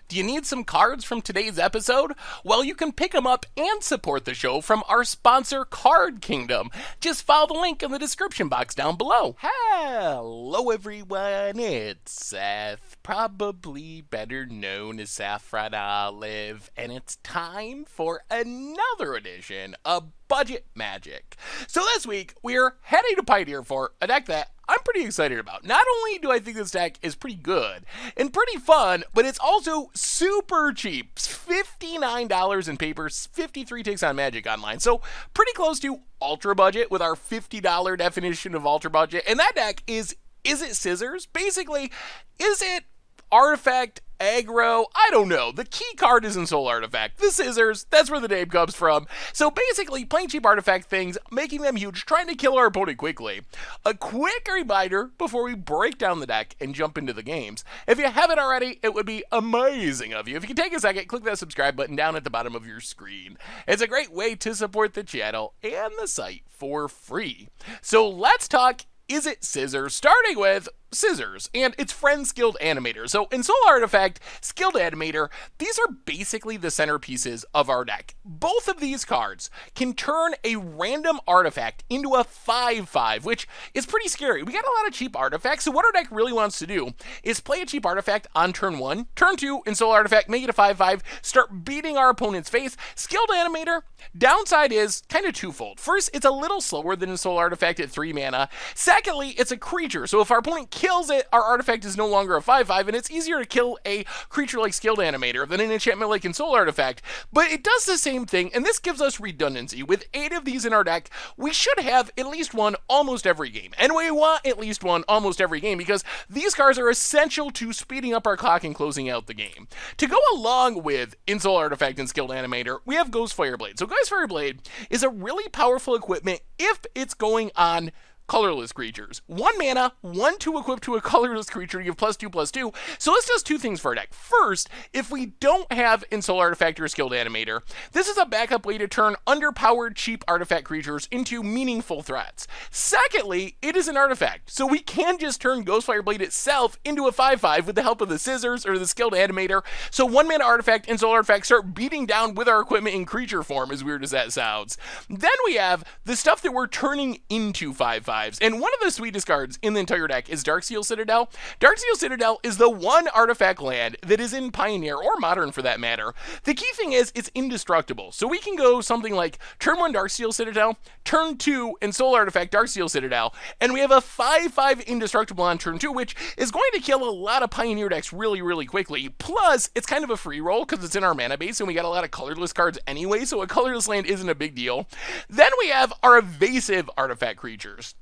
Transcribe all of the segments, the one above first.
Do you need some cards from today's episode? Well, you can pick them up and support the show from our sponsor, Card Kingdom. Just follow the link in the description box down below. Hello, everyone. It's Seth, probably better known as Saffron Olive, and it's time for another edition of Budget Magic. So this week, we're heading to Pioneer for a deck that I'm pretty excited about. Not only do I think this deck is pretty good and pretty fun, but it's also super cheap. $59 in paper, 53 ticks on Magic Online. So pretty close to ultra budget with our $50 definition of ultra budget. And that deck is Izzet Scissors? Basically, Izzet Artifact, aggro, I don't know. The key card is Ensoul Artifact. The scissors, that's where the name comes from. So basically, playing cheap artifact things, making them huge, trying to kill our opponent quickly. A quick reminder before we break down the deck and jump into the games. If you haven't already, it would be amazing of you. If you can take a second, click that subscribe button down at the bottom of your screen. It's a great way to support the channel and the site for free. So let's talk Izzet Scissors, starting with Scissors and its friend Skilled Animator. So Ensoul Artifact, Skilled Animator, these are basically the centerpieces of our deck. Both of these cards can turn a random artifact into a 5/5, which is pretty scary. We got a lot of cheap artifacts, so what our deck really wants to do is play a cheap artifact on turn 1, turn 2, Ensoul Artifact, make it a 5/5, start beating our opponent's face. Skilled Animator, downside is kind of twofold. First, it's a little slower than Ensoul Artifact at 3 mana. Secondly, it's a creature, so if our opponent kills it, our artifact is no longer a 5/5, and it's easier to kill a creature like Skilled Animator than an enchantment like Ensoul Artifact. But it does the same thing, and this gives us redundancy. With 8 of these in our deck, we should have at least one almost every game. And we want at least one almost every game because these cards are essential to speeding up our clock and closing out the game. To go along with Ensoul Artifact and Skilled Animator, we have Ghostfire Blade. So Ghostfire Blade is a really powerful equipment if it's going on colorless creatures. 1 mana, 1/2 equipped to a colorless creature, you have +2/+2. So this does 2 things for our deck. First, if we don't have Ensoul Artifact or Skilled Animator, this is a backup way to turn underpowered cheap artifact creatures into meaningful threats. Secondly, it is an artifact, so we can just turn Ghostfire Blade itself into a 5/5 with the help of the Scissors or the Skilled Animator. So 1 mana artifact, Ensoul Artifact, start beating down with our equipment in creature form, as weird as that sounds. Then we have the stuff that we're turning into 5/5. And one of the sweetest cards in the entire deck is Darksteel Citadel. Darksteel Citadel is the one artifact land that is in Pioneer, or Modern for that matter. The key thing is it's indestructible. So we can go something like turn 1 Darksteel Citadel, turn 2 Ensoul Artifact Darksteel Citadel, and we have a 5/5 indestructible on turn 2, which is going to kill a lot of Pioneer decks really, really quickly. Plus, it's kind of a free roll because it's in our mana base and we got a lot of colorless cards anyway, so a colorless land isn't a big deal. Then we have our evasive artifact creatures.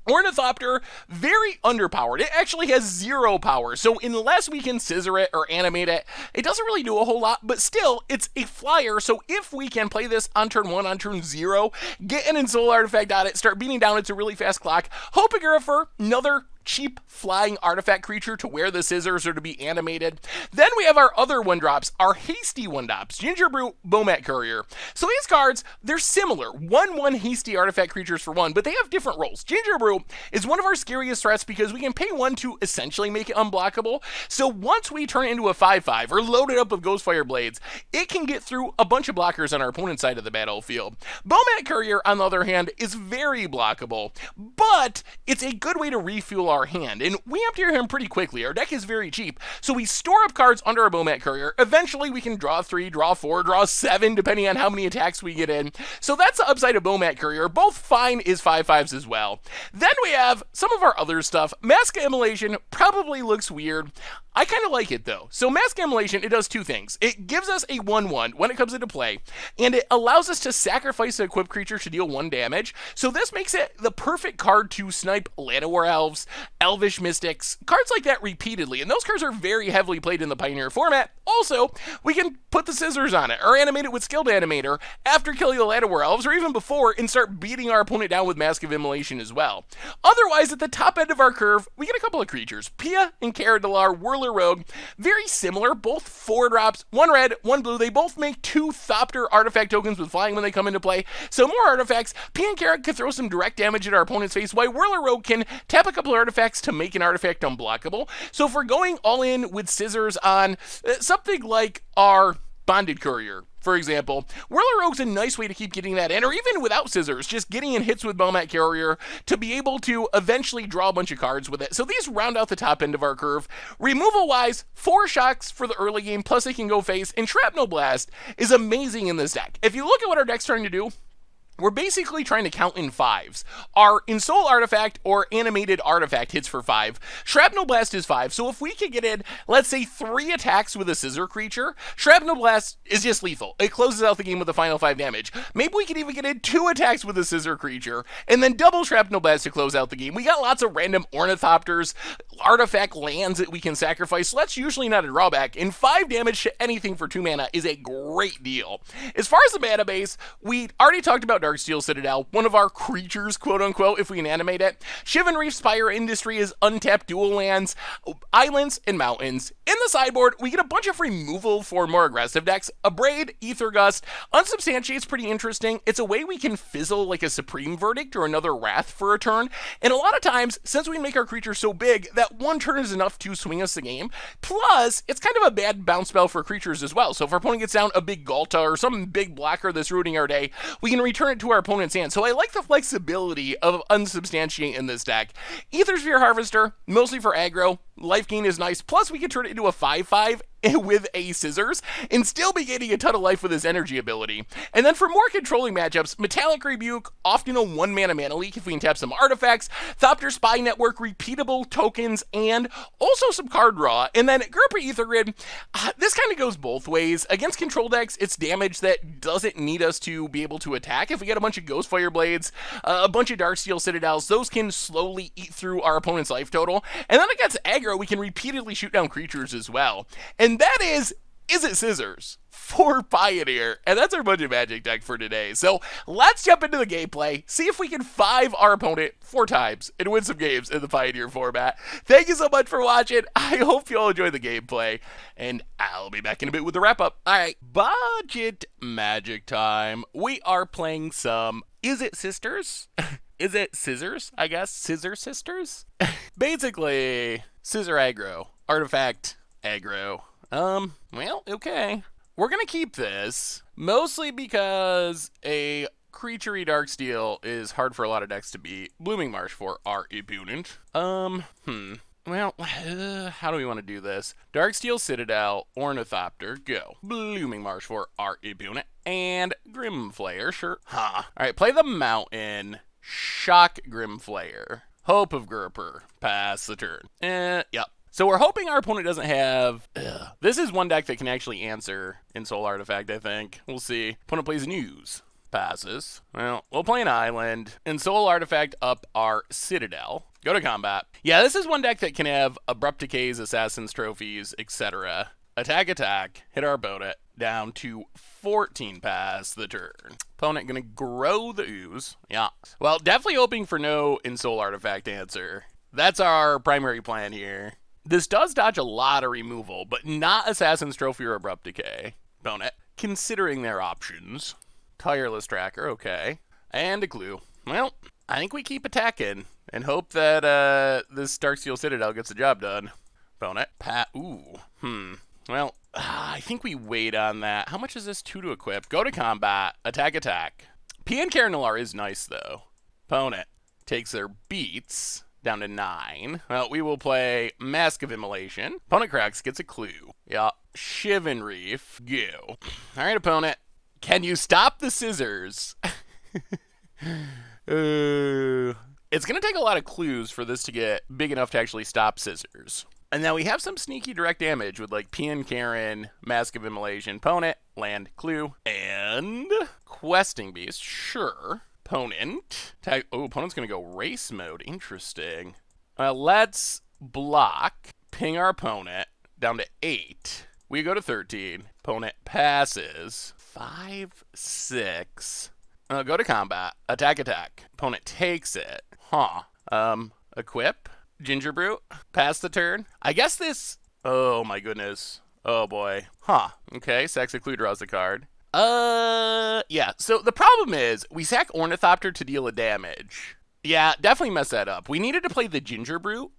Ornithopter, very underpowered. It actually has 0 power, so unless we can scissor it or animate it, it doesn't really do a whole lot, but still, it's a flyer, so if we can play this on turn 1, on turn 0, get an Ensoul Artifact on it, start beating down, it's a really fast clock. Hopographer, another cheap flying artifact creature to wear the scissors or to be animated. Then we have our other 1-drops, our hasty 1-drops, Gingerbrute, Bomat Courier. So these cards, they're similar, 1/1 hasty artifact creatures for 1, but they have different roles. Gingerbrute is one of our scariest threats because we can pay 1 to essentially make it unblockable. So once we turn it into a 5/5 or load it up with Ghostfire Blades, it can get through a bunch of blockers on our opponent's side of the battlefield. Bomat Courier, on the other hand, is very blockable, but it's a good way to refuel our hand, and we empty our hand pretty quickly. Our deck is very cheap, so we store up cards under our Bomat Courier. Eventually, we can draw 3, draw 4, draw 7, depending on how many attacks we get in. So that's the upside of Bomat Courier. Both fine is 5/5s as well. Then we have some of our other stuff. Mask Immolation probably looks weird. I kind of like it though. So Mask Immolation, it does 2 things. It gives us a 1/1 when it comes into play, and it allows us to sacrifice an equipped creature to deal 1 damage. So this makes it the perfect card to snipe Llanowar Elves, Elvish Mystics, cards like that repeatedly, and those cards are very heavily played in the Pioneer format. Also, we can put the scissors on it, or animate it with Skilled Animator after killing the Llanowar Elves, or even before, and start beating our opponent down with Mask of Immolation as well. Otherwise, at the top end of our curve, we get a couple of creatures. Pia and Caradalar, Whirler Rogue, very similar, both 4-drops, 1 red, 1 blue. They both make 2 Thopter artifact tokens with flying when they come into play. So more artifacts. Pia and Carad can throw some direct damage at our opponent's face, while Whirler Rogue can tap a couple of artifacts to make an artifact unblockable. So if we're going all in with scissors on some something like our Bonded Courier, for example. Whirler Rogue's a nice way to keep getting that in, or even without scissors, just getting in hits with Bomat Courier to be able to eventually draw a bunch of cards with it. So these round out the top end of our curve. Removal-wise, 4 shocks for the early game, plus they can go face, and Shrapnel Blast is amazing in this deck. If you look at what our deck's trying to do, we're basically trying to count in 5s. Our Ensoul Artifact or Animated Artifact hits for 5. Shrapnel Blast is 5, so if we could get in, let's say, 3 attacks with a Scissor creature, Shrapnel Blast is just lethal. It closes out the game with the final 5 damage. Maybe we could even get in 2 attacks with a Scissor creature, and then double Shrapnel Blast to close out the game. We got lots of random Ornithopters, artifact lands that we can sacrifice, so that's usually not a drawback, and 5 damage to anything for 2 mana is a great deal. As far as the mana base, we already talked about Darksteel Citadel, one of our creatures, quote-unquote, if we can animate it. Shivan Reef Spire Industry is untapped dual lands, islands, and mountains. In the sideboard, we get a bunch of removal for more aggressive decks. Abrade, Ether Gust, Unsubstantiate's pretty interesting. It's a way we can fizzle like a Supreme Verdict or another Wrath for a turn, and a lot of times, since we make our creatures so big, that one turn is enough to swing us the game. Plus, it's kind of a bad bounce spell for creatures as well, so if our opponent gets down a big Galta or some big blocker that's ruining our day, we can return it to our opponent's hand. So I like the flexibility of Unsubstantiate in this deck. Aethersphere Harvester, mostly for aggro. Life gain is nice. Plus, we can turn it into a 5/5 with a Scissors and still be gaining a ton of life with his energy ability. And then for more controlling matchups, Metallic Rebuke, often a 1-mana mana leak if we can tap some artifacts, Thopter Spy Network, repeatable tokens, and also some card draw. And then Group Ether Grid, this kind of goes both ways. Against control decks, it's damage that doesn't need us to be able to attack. If we get a bunch of Ghostfire Blades, a bunch of Darksteel Citadels, those can slowly eat through our opponent's life total. And then against aggro, we can repeatedly shoot down creatures as well. And that is Izzet Scissors for Pioneer, and that's our Bunch of Magic deck for today. So let's jump into the gameplay, see if we can 5 our opponent 4 times and win some games in the Pioneer format. Thank you so much for watching. I hope you all enjoy the gameplay, and I'll be back in a bit with the wrap-up. Alright, Budget Magic time. We are playing some Izzet Sisters? Is it Scissors, I guess? Scissor Sisters? Basically, Scissor aggro. Artifact aggro. Well, okay. We're gonna keep this, mostly because a creature-y Darksteel is hard for a lot of decks to beat. Blooming Marsh for our opponent. Well, how do we want to do this? Darksteel Citadel, Ornithopter, go. Blooming Marsh for our opponent. And Grimflayer, sure. Alright, play the Mountain. Shock Grimflayer. Hope of Gurper. Pass the turn. Yep. So we're hoping our opponent doesn't have... This is one deck that can actually answer Ensoul Artifact, I think. We'll see. Opponent plays News. Passes. Well, we'll play an island. Ensoul Artifact up our Citadel. Go to combat. Yeah, this is one deck that can have Abrupt Decays, Assassin's Trophies, etc. Attack, attack. Hit our opponent. Down to 14. Pass the turn. Opponent gonna grow the Ooze. Yeah. Well, definitely hoping for no Ensoul Artifact answer. That's our primary plan here. This does dodge a lot of removal, but not Assassin's Trophy or Abrupt Decay. Opponent considering their options. Tireless Tracker, okay. And a Clue. Well, I think we keep attacking and hope that this Darksteel Citadel gets the job done. Opponent. Well, I think we wait on that. How much is this 2 to equip? Go to combat. Attack, attack. PN Caranular is nice, though. Opponent takes their beats down to 9. Well, we will play Mask of Immolation. Opponent cracks, gets a Clue. Yeah. Shivan Reef. Go. Alright, opponent. Can you stop the Scissors? It's going to take a lot of clues for this to get big enough to actually stop Scissors. And now we have some sneaky direct damage with like PN Karen, Mask of Immolation. Opponent, land, Clue, and Questing Beast. Sure. Opponent. Opponent's going to go race mode. Interesting. Let's block. Ping our opponent down to 8. We go to 13. Opponent passes. 5, 6. Go to combat. Attack, attack. Opponent takes it. Equip. Gingerbrute. Pass the turn. I guess this... Oh my goodness. Oh boy. Okay, Sax of Clue draws the card. Yeah, so the problem is, we sack Ornithopter to deal a damage. Yeah, definitely mess that up. We needed to play the Gingerbrute.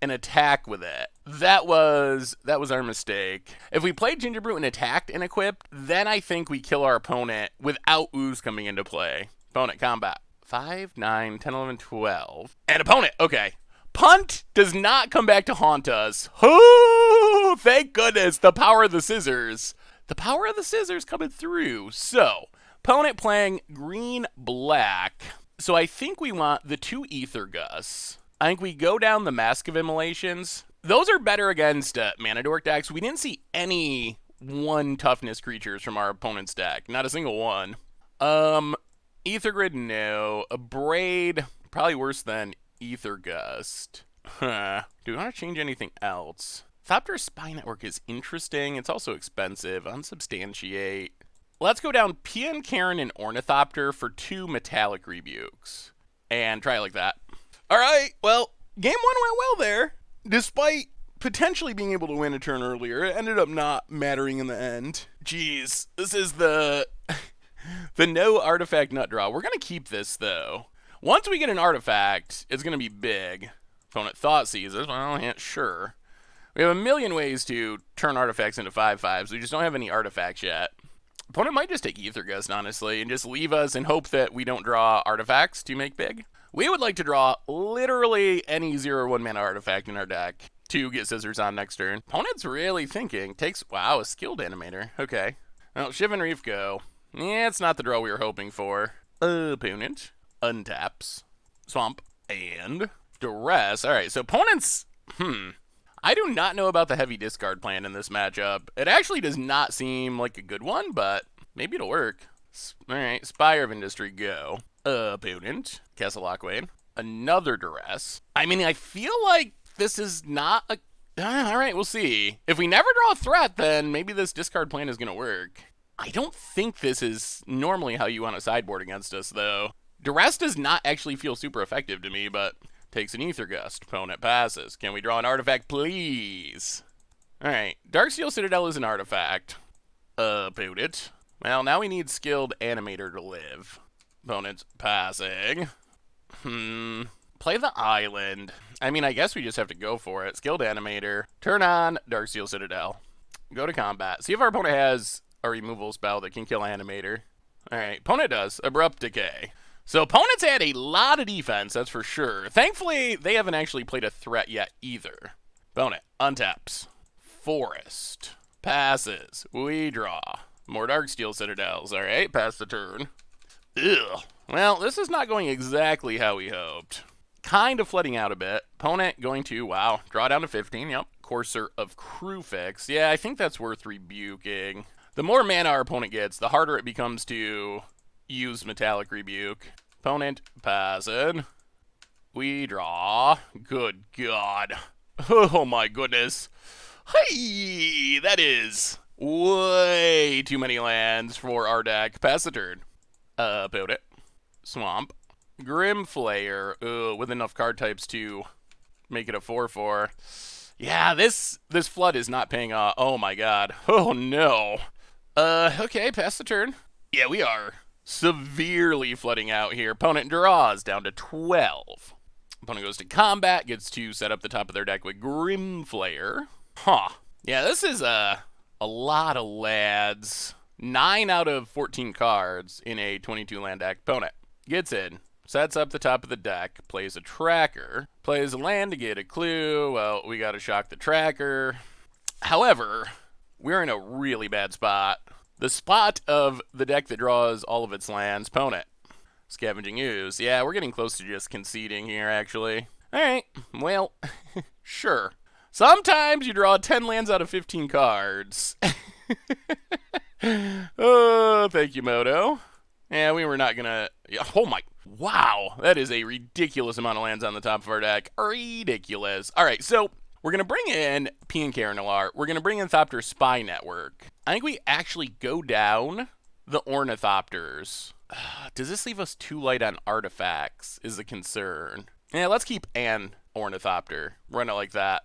and attack with it. That was our mistake. If we played Gingerbrute and attacked and equipped, then I think we kill our opponent without ooze coming into play. Opponent combat. 5, 9, 10, 11, 12. And opponent, okay. Punt does not come back to haunt us. Oh, thank goodness. The power of the scissors. The power of the scissors coming through. So, opponent playing green-black. So I think we want the 2 Ether Gusts. I think we go down the Mask of Immolations. Those are better against Mana Dork decks. We didn't see any 1 toughness creatures from our opponent's deck. Not a single one. Ether Grid, no. A Braid, probably worse than Ether Gust. Huh. Do we want to change anything else? Ornithopter Spy Network is interesting. It's also expensive. Unsubstantiate. Let's go down Pian Karen and Ornithopter for 2 Metallic Rebukes. And try it like that. Alright, well, game 1 went well there. Despite potentially being able to win a turn earlier, it ended up not mattering in the end. Jeez, this is the no artifact nut draw. We're going to keep this, though. Once we get an artifact, it's going to be big. Opponent Thoughtseizes, well, yeah, sure. We have a million ways to turn artifacts into 5/5s. We just don't have any artifacts yet. Opponent might just take Ether Gust, honestly, and just leave us and hope that we don't draw artifacts to make big. We would like to draw literally any 0/1 mana artifact in our deck to get Scissors on next turn. Opponent's really thinking. Takes, wow, a Skilled Animator. Okay. Well, Shiv and Reef go. Yeah, it's not the draw we were hoping for. Opponent untaps, swamp, and duress. Alright, so opponents, I do not know about the heavy discard plan in this matchup. It actually does not seem like a good one, but maybe it'll work. Alright, Spire of Industry, go. Opponent, Castle Lockwain, another duress. I mean, I feel like this is not a... Alright, we'll see. If we never draw a threat, then maybe this discard plan is going to work. I don't think this is normally how you want to sideboard against us, though. Duress does not actually feel super effective to me, but takes an Ether Gust. Opponent passes. Can we draw an artifact, please? Alright, Darksteel Citadel is an artifact. Opponent. Well, now we need Skilled Animator to live. Opponent's passing. Play the island. I mean, I guess we just have to go for it. Skilled Animator. Turn on Darksteel Citadel. Go to combat. See if our opponent has a removal spell that can kill Animator. Alright, opponent does. Abrupt Decay. So opponents had a lot of defense, that's for sure. Thankfully, they haven't actually played a threat yet either. Opponent untaps. Forest. Passes. We draw. More Darksteel Citadels. Alright, pass the turn. Ugh. Well, this is not going exactly how we hoped. Kind of flooding out a bit. Opponent going to, wow, draw down to 15. Yep. Courser of Crewfix. Yeah, I think that's worth rebuking. The more mana our opponent gets, the harder it becomes to use Metallic Rebuke. Opponent passing. We draw. Good God. Oh my goodness. Hey, that is way too many lands for our deck. Pass the turn. Opponent. Swamp. Grimflayer. With enough card types to make it a 4/4. Yeah, this flood is not paying off. Oh my God. Oh no. Okay, pass the turn. Yeah, we are severely flooding out here. Opponent draws down to 12. Opponent goes to combat, gets to set up the top of their deck with Grimflayer. Huh. Yeah, this is a lot of lads. 9 out of 14 cards in a 22 land deck. Opponent gets in, sets up the top of the deck, plays a tracker, plays a land to get a clue. Well, we gotta shock the tracker. However, we're in a really bad spot. The spot of the deck that draws all of its lands. Opponent. Scavenging Ooze. Yeah, we're getting close to just conceding here, actually. Alright, well, sure. Sometimes you draw 10 lands out of 15 cards. Oh, thank you, Moto. Yeah, we were not gonna... Oh my... Wow, that is a ridiculous amount of lands on the top of our deck. Ridiculous. Alright, so... We're going to bring in Pian Karen. We're going to bring in Ornithopter Spy Network. I think we actually go down the Ornithopters. Does this leave us too light on artifacts is the concern. Yeah, let's keep an Ornithopter. Run it like that.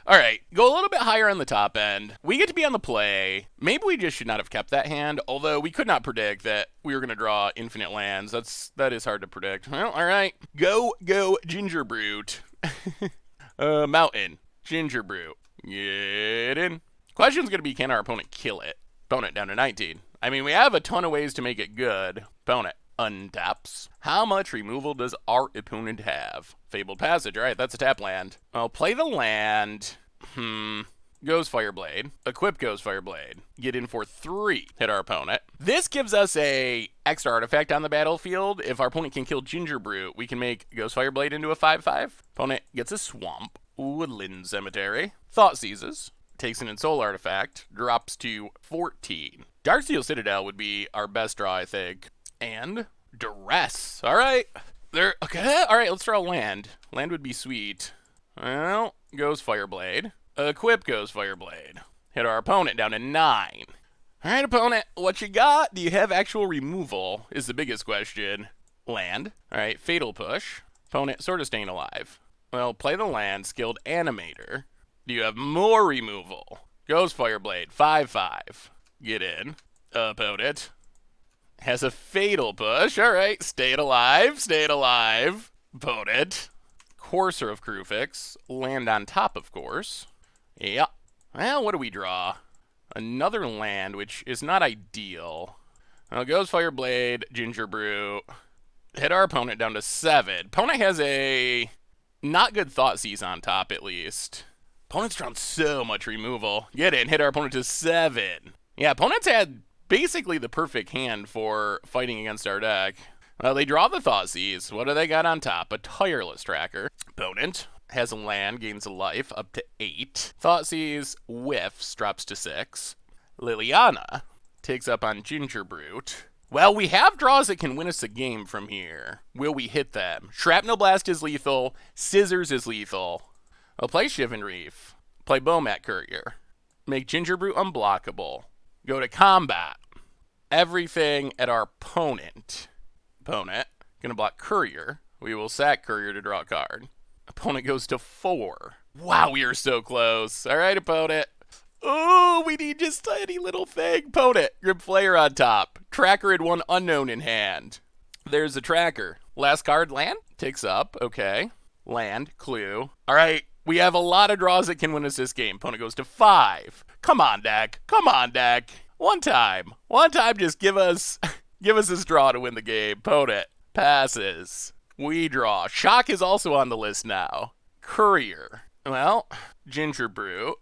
All right, go a little bit higher on the top end. We get to be on the play. Maybe we just should not have kept that hand, although we could not predict that we were going to draw infinite lands. That is hard to predict. Well, all right. Go Gingerbrute. Mountain. Gingerbrute. Get in. Question's going to be, can our opponent kill it? Opponent down to 19. I mean, we have a ton of ways to make it good. Opponent untaps. How much removal does our opponent have? Fabled Passage. All right, that's a tap land. I'll play the land. Goes Fireblade. Equip Goes Fireblade. Get in for 3. Hit our opponent. This gives us a extra artifact on the battlefield. If our opponent can kill Gingerbrute, we can make Goes Fireblade into a 5/5. Opponent gets a swamp. Woodland Cemetery. Thought Seizes. Takes an Ensoul Artifact. Drops to 14. Darksteel Citadel would be our best draw, I think. And Duress. All right. Okay. All right, let's draw land. Land would be sweet. Well, Goes Fireblade. Equip Goes Fireblade. Hit our opponent down to 9. All right, opponent, what you got? Do you have actual removal is the biggest question. Land. All right, Fatal Push. Opponent sort of staying alive. Well, play the land, Skilled Animator. Do you have more removal? Goes Fireblade, 5/5. Get in. Opponent has a Fatal Push. All right, staying alive, staying alive. Opponent. Courser of Krufix. Land on top, of course. Yeah. Well, what do we draw? Another land, which is not ideal. Well, Goes Fireblade, Gingerbrute. Hit our opponent down to 7. Opponent has a not good Thoughtseize on top, at least. Opponent's drawn so much removal. Get in, hit our opponent to 7. Yeah, opponents had basically the perfect hand for fighting against our deck. Well, they draw the Thoughtseize. What do they got on top? A Tireless Tracker. Opponent has a land, gains a life, up to 8. Thoughtseize whiffs, drops to 6. Liliana takes up on Gingerbrute. Well, we have draws that can win us a game from here. Will we hit them? Shrapnel Blast is lethal. Scissors is lethal. I'll play Shivan Reef. Play Bowmat Courier. Make Gingerbrute unblockable. Go to combat. Everything at our opponent. Opponent, gonna block Courier. We will sack Courier to draw a card. Opponent goes to 4. Wow, we are so close. All right, opponent. Oh, we need just any little thing. Opponent, Grip Flayer on top. Tracker had 1 unknown in hand. There's a tracker. Last card, land. Takes up, okay. Land, clue. All right, we have a lot of draws that can win us this game. Opponent goes to 5. Come on, deck. Come on, deck. One time, just give us this draw to win the game. Opponent passes. We draw. Shock is also on the list now. Courier. Well, Gingerbrute.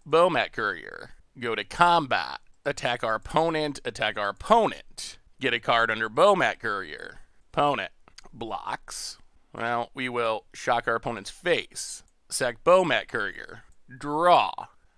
Bowmat Courier. Go to combat. Attack our opponent. Attack our opponent. Get a card under Bowmat Courier. Opponent blocks. Well, we will shock our opponent's face. Sack Bowmat Courier. Draw.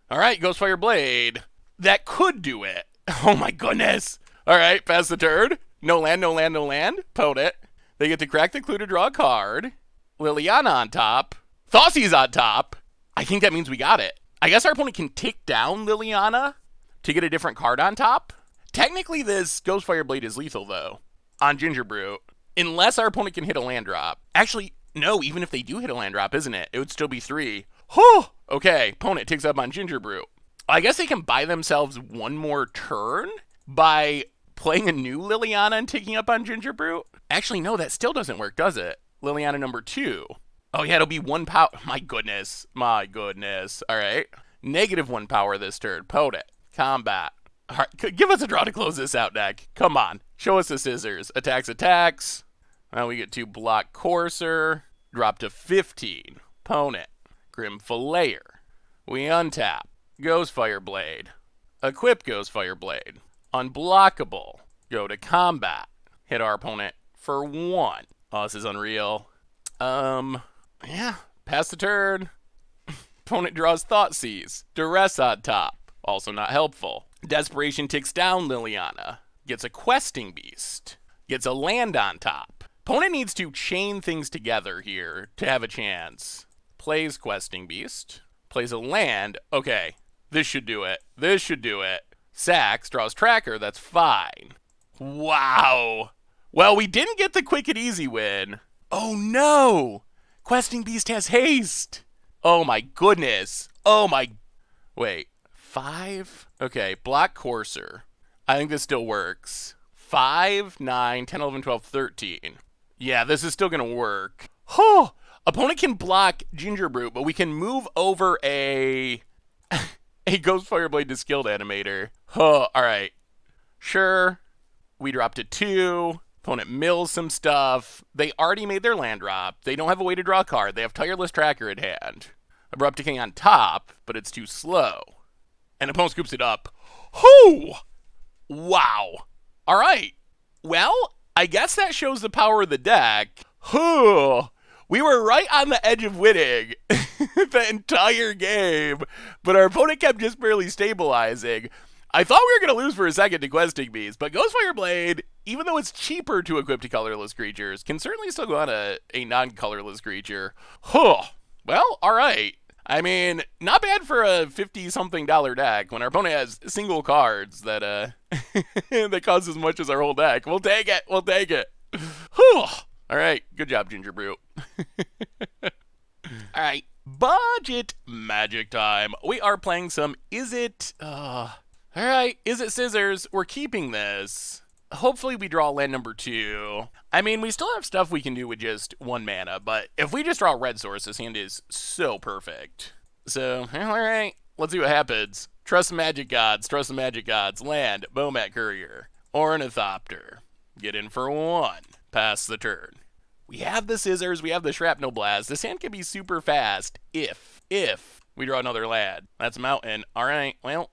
All right, Ghost Fire Blade. That could do it. Oh my goodness. All right, pass the turn. No land, no land, no land. Opponent. They get to crack the clue to draw a card. Liliana on top. Thoughtseize on top. I think that means we got it. I guess our opponent can take down Liliana to get a different card on top. Technically, this Ghost Fire Blade is lethal, though, on Gingerbrute, unless our opponent can hit a land drop. Actually, no, even if they do hit a land drop, isn't it? It would still be 3. Whew! Okay, opponent takes up on Gingerbrute. I guess they can buy themselves one more turn by playing a new Liliana and taking up on Gingerbrute. Actually, no, that still doesn't work, does it? Liliana number 2. Oh, yeah, it'll be 1 power. My goodness. My goodness. All right. -1 power this turn. Opponent. Combat. All right. Give us a draw to close this out, deck. Come on. Show us the scissors. Attacks. Well, we get to block Courser. Drop to 15. Opponent. Grim Falayer. We untap. Ghost Fire Blade. Equip Ghost Fire Blade. Unblockable. Go to combat. Hit our opponent for 1. Oh, this is unreal. Yeah. Pass the turn. Opponent draws Thoughtseize. Duress on top. Also not helpful. Desperation ticks down Liliana. Gets a Questing Beast. Gets a land on top. Opponent needs to chain things together here to have a chance. Plays Questing Beast. Plays a land. Okay. This should do it. This should do it. Sacks. Draws Tracker. That's fine. Wow. Well, we didn't get the quick and easy win. Oh, no. Questing Beast has haste. Oh, my goodness. Oh, my... Wait. 5? Okay, block Courser. I think this still works. 5, 9, 10, 11, 12, 13. Yeah, this is still going to work. Oh, Opponent can block Gingerbrute, but we can move over a Ghost Fireblade to Skilled Animator. Huh, alright. Sure. We drop to 2. Opponent mills some stuff. They already made their land drop. They don't have a way to draw a card. They have Tireless Tracker in hand. Abrupt Decay on top, but it's too slow. And opponent scoops it up. Whoo! Wow. Alright. Well, I guess that shows the power of the deck. Whew. We were right on the edge of winning the entire game, but our opponent kept just barely stabilizing. I thought we were going to lose for a second to Questing Beast, but Ghost Fireblade, even though it's cheaper to equip to colorless creatures, can certainly still go on a non-colorless creature. Huh. Well, alright. I mean, not bad for a $50-something deck when our opponent has single cards that that cost as much as our whole deck. We'll take it. We'll take it. Whew. Alright. Good job, Gingerbrute. Alright. Budget magic time. We are playing some Izzet. Alright. Izzet Scissors. We're keeping this. Hopefully we draw land number 2. I mean, we still have stuff we can do with just 1 mana, but if we just draw red source, this hand is so perfect. So, alright, let's see what happens. Trust the magic gods, trust the magic gods. Land, Bomat Courier, Ornithopter. Get in for 1. Pass the turn. We have the Scissors, we have the Shrapnel Blast. This hand can be super fast if we draw another land. That's Mountain. Alright, well,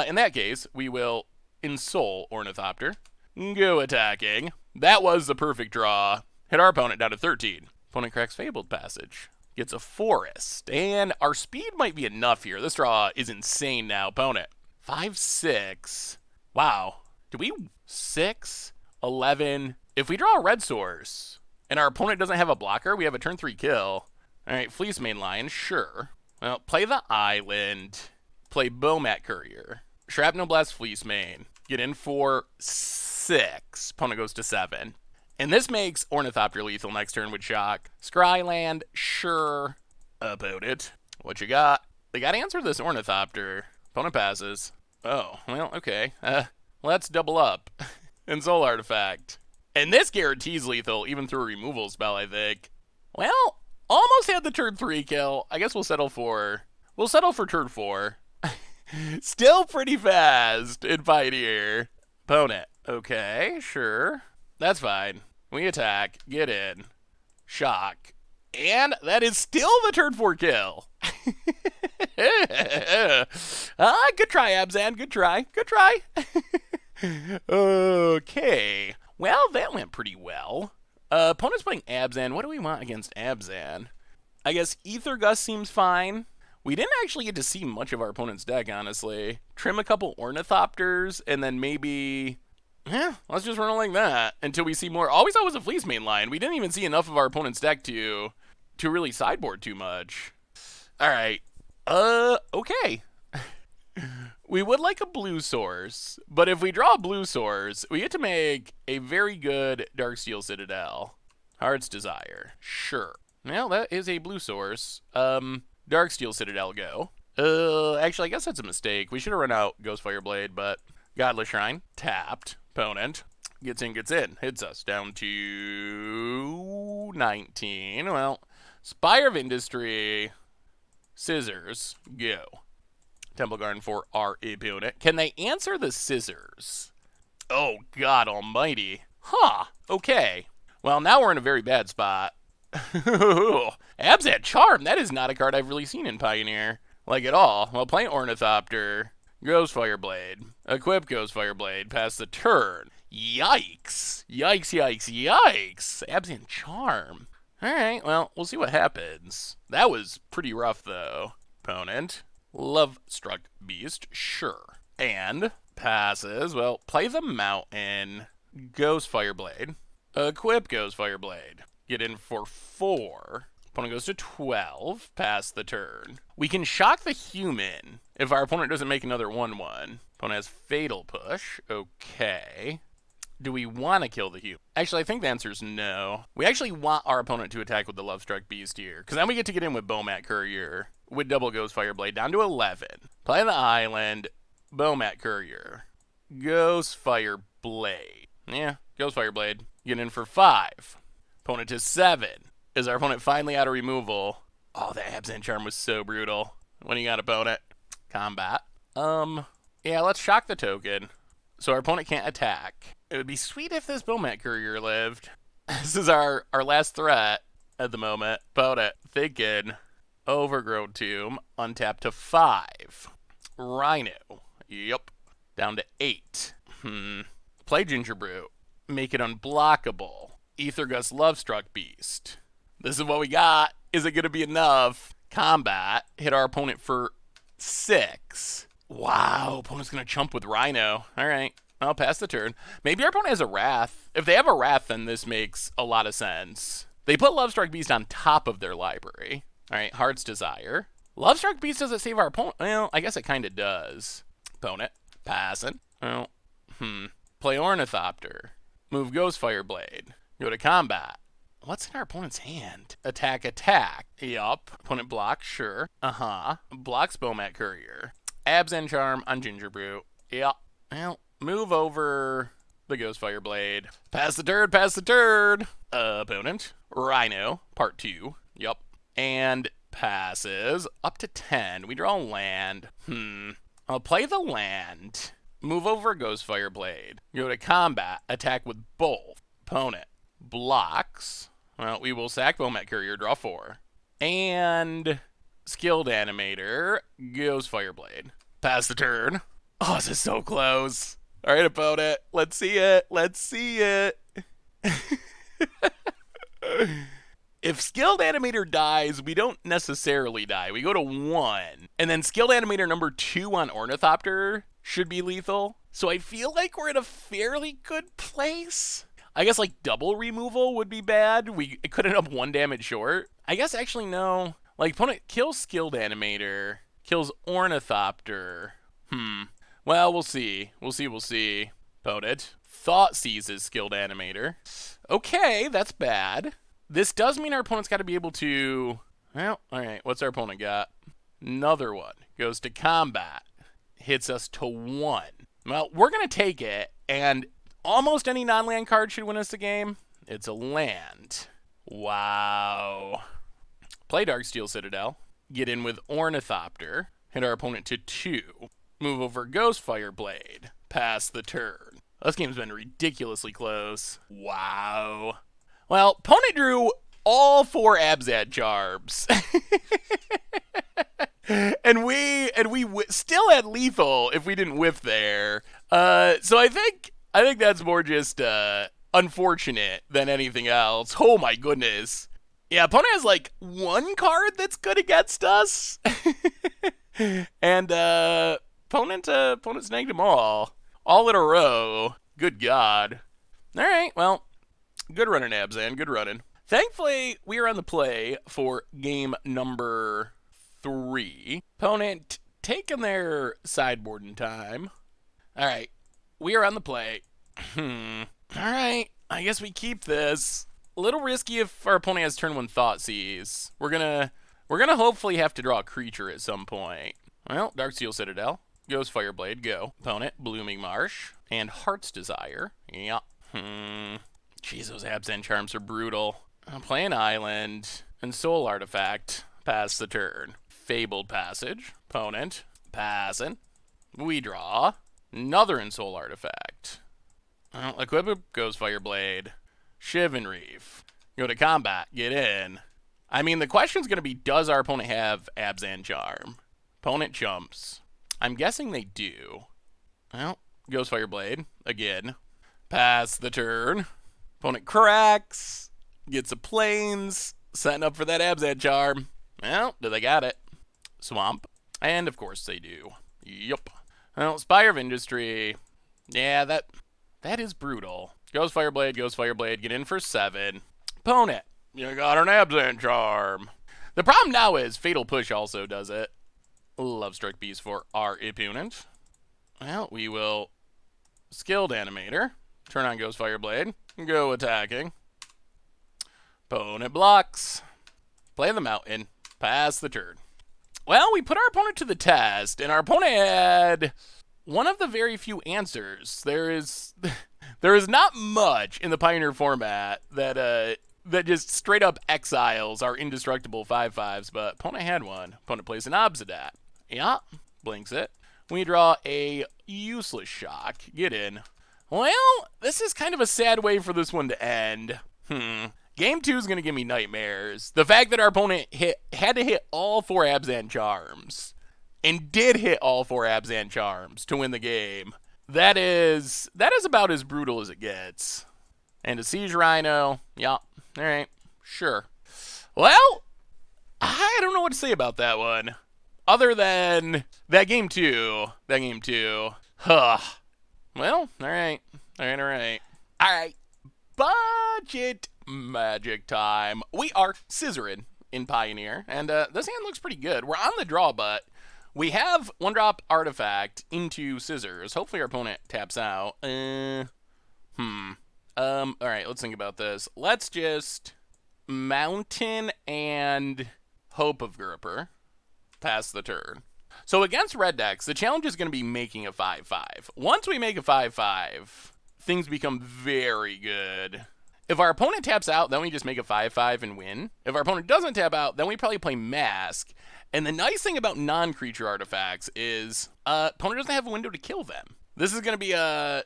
in that case, we will Ensoul Ornithopter. Go attacking. That was the perfect draw. Hit our opponent down to 13. Opponent cracks Fabled Passage. Gets a Forest. And our speed might be enough here. This draw is insane now. Opponent. 5-6. Wow. Do we 6? 11. If we draw a red source and our opponent doesn't have a blocker, we have a turn 3 kill. Alright, Fleece Main Lion. Sure. Well, play the Island. Play Bomat Courier. Shrapnel Blast Fleece Main. Get in for 6. Opponent goes to 7. And this makes Ornithopter lethal next turn with Shock. Scryland, sure. Opponent. What you got? They got to answer this Ornithopter. Opponent passes. Oh, well, okay. Let's double up. Ensoul Artifact. And this guarantees lethal, even through a removal spell, I think. Well, almost had the turn 3 kill. I guess we'll settle for turn 4. Still pretty fast in Pioneer. Opponent. Okay, sure. That's fine. We attack. Get in. Shock. And that is still the turn 4 kill. Good try, Abzan. Good try. Good try. Okay. Well, that went pretty well. Opponent's playing Abzan. What do we want against Abzan? I guess Ether Gust seems fine. We didn't actually get to see much of our opponent's deck, honestly. Trim a couple Ornithopters, and then maybe... let's just run it like that until we see more. All we saw was a Fleece Main Line. We didn't even see enough of our opponent's deck to really sideboard too much. Alright. Okay. We would like a blue source, but if we draw a blue source, we get to make a very good Darksteel Citadel. Heart's Desire. Sure. Well, that is a blue source. Darksteel Citadel, go. Actually, I guess that's a mistake. We should have run out Ghost Fireblade, but Godless Shrine, tapped. Opponent gets in, hits us down to 19. Well, Spire of Industry, Scissors, go. Temple Garden for our opponent. Can they answer the Scissors? Oh, God almighty. Huh, okay. Well, now we're in a very bad spot. Abzan Charm, that is not a card I've really seen in Pioneer. Like at all. Well, playing Ornithopter. Ghost Fireblade. Equip Ghost Fireblade. Pass the turn. Yikes. Yikes, yikes, yikes. Abzan Charm. Alright, well, we'll see what happens. That was pretty rough, though. Opponent. Love Struck Beast. Sure. And passes. Well, play the Mountain. Ghost Fireblade. Equip Ghost Fireblade. Get in for 4. Opponent goes to 12. Pass the turn. We can shock the human if our opponent doesn't make another 1-1. Opponent has Fatal Push. Okay. Do we want to kill the human? Actually, I think the answer is no. We actually want our opponent to attack with the Lovestruck Beast here, because then we get to get in with Bomat Courier with double Ghost Fireblade down to 11. Play the Island. Bomat Courier. Ghost Fireblade. Yeah, Ghost Fireblade. Get in for 5. Opponent is 7. Is our opponent finally out of removal? Oh, that Absent Charm was so brutal. When you got opponent? Combat. Yeah, let's shock the token. So our opponent can't attack. It would be sweet if this Bowmat Courier lived. This is our last threat at the moment. Opponent thinking Overgrown Tomb, untap to 5. Rhino. Yup. Down to 8. Play Gingerbrute. Make it unblockable. Aethergust Lovestruck Beast. This is what we got. Is it going to be enough? Combat. Hit our opponent for 6. Wow. Opponent's going to chump with Rhino. All right. I'll pass the turn. Maybe our opponent has a Wrath. If they have a Wrath, then this makes a lot of sense. They put Lovestruck Beast on top of their library. All right. Heart's Desire. Lovestruck Beast doesn't save our opponent. Well, I guess it kind of does. Opponent. Passing. Well, Play Ornithopter. Move Ghostfire Blade. Go to combat. What's in our opponent's hand? Attack, attack. Yup. Opponent blocks, sure. Blocks Bowmat Courier. Absent Charm on Gingerbrute. Yup. Well, move over the Ghostfire Blade. Pass the turn, pass the turn. Opponent. Rhino, part 2. Yup. And passes up to 10. We draw a land. I'll play the land. Move over Ghostfire Blade. Go to combat. Attack with both. Opponent blocks. Well, we will sack Bowmat Courier, draw 4. And Skilled Animator, Ghostfire Blade. Pass the turn. Oh, this is so close. All right, opponent. Let's see it. Let's see it. If Skilled Animator dies, we don't necessarily die. We go to 1. And then Skilled Animator number 2 on Ornithopter should be lethal. So I feel like we're in a fairly good place. I guess like double removal would be bad. It could end up 1 damage short. I guess actually no. Like opponent kills Skilled Animator, kills Ornithopter. Well, we'll see. We'll see. Opponent Thought seizes Skilled Animator. Okay, that's bad. This does mean our opponent's got to be able to... Well, all right. What's our opponent got? Another one. Goes to combat. Hits us to 1. Well, we're going to take it, and almost any non-land card should win us the game. It's a land. Wow. Play Darksteel Citadel. Get in with Ornithopter. Hit our opponent to 2. Move over Ghostfire Blade. Pass the turn. This game's been ridiculously close. Wow. Well, opponent drew all 4 Abzad Charms. and we still had lethal if we didn't whiff there. So I think that's more just unfortunate than anything else. Oh my goodness. Yeah, opponent has like 1 card that's good against us. And opponent snagged them all in a row. Good God. All right, well, good running, Abzan. Good running. Thankfully, we are on the play for game number 3. Opponent taking their sideboard in time. All right, we are on the play. All right, I guess we keep this. A little risky if our opponent has turn 1 Thoughtseize. We're gonna hopefully have to draw a creature at some point. Well, Darksteel Citadel. Ghostfire Blade, go. Opponent, Blooming Marsh. And Heart's Desire. Yeah. Jeez, those Absent Charms are brutal. I'm playing Island. Ensoul Artifact. Pass the turn. Fabled Passage. Opponent. Passing. We draw. Another Ensoul Artifact. Well, equip a Ghostfire Blade. Shivan Reef. Go to combat. Get in. I mean, the question's going to be, does our opponent have Abzan Charm? Opponent jumps. I'm guessing they do. Well, Ghostfire Blade. Again. Pass the turn. Opponent cracks. Gets a plains. Setting up for that Abzan Charm. Well, do they got it? Swamp. And of course they do. Yup. Well, Spire of Industry. Yeah, that is brutal. Ghostfire Blade, get in for 7. Opponent, you got an Absent Charm. The problem now is Fatal Push also does it. Lovestruck Beast for our opponent. Well, we will Skilled Animator. Turn on Ghostfire Blade. Go attacking. Opponent blocks. Play the mountain. Pass the turn. Well, we put our opponent to the test, and our opponent had one of the very few answers. There is not much in the Pioneer format that that just straight up exiles our indestructible 5/5s, but opponent had one. Opponent plays an Obsidat. Yeah, blinks it. We draw a useless shock. Get in. Well, this is kind of a sad way for this one to end. Game 2 is going to give me nightmares. The fact that our opponent had to hit all 4 Abzan Charms, and did hit all 4 Abzan Charms to win the game. That is about as brutal as it gets. And a Siege Rhino. Yeah, alright, sure. Well, I don't know what to say about that one. Other than that game 2. Huh. Well, alright. Alright. Budget magic time. We are scissoring in Pioneer, and this hand looks pretty good. We're on the draw, but we have 1-drop Artifact into Scissors. Hopefully our opponent taps out. Alright, let's think about this. Let's just Mountain and Hope of Gripper. Pass the turn. So against red decks, the challenge is going to be making a 5/5. Once we make a 5/5, things become very good. If our opponent taps out, then we just make a 5/5 and win. If our opponent doesn't tap out, then we probably play Mask. And the nice thing about non-creature artifacts is opponent doesn't have a window to kill them. This is going to be a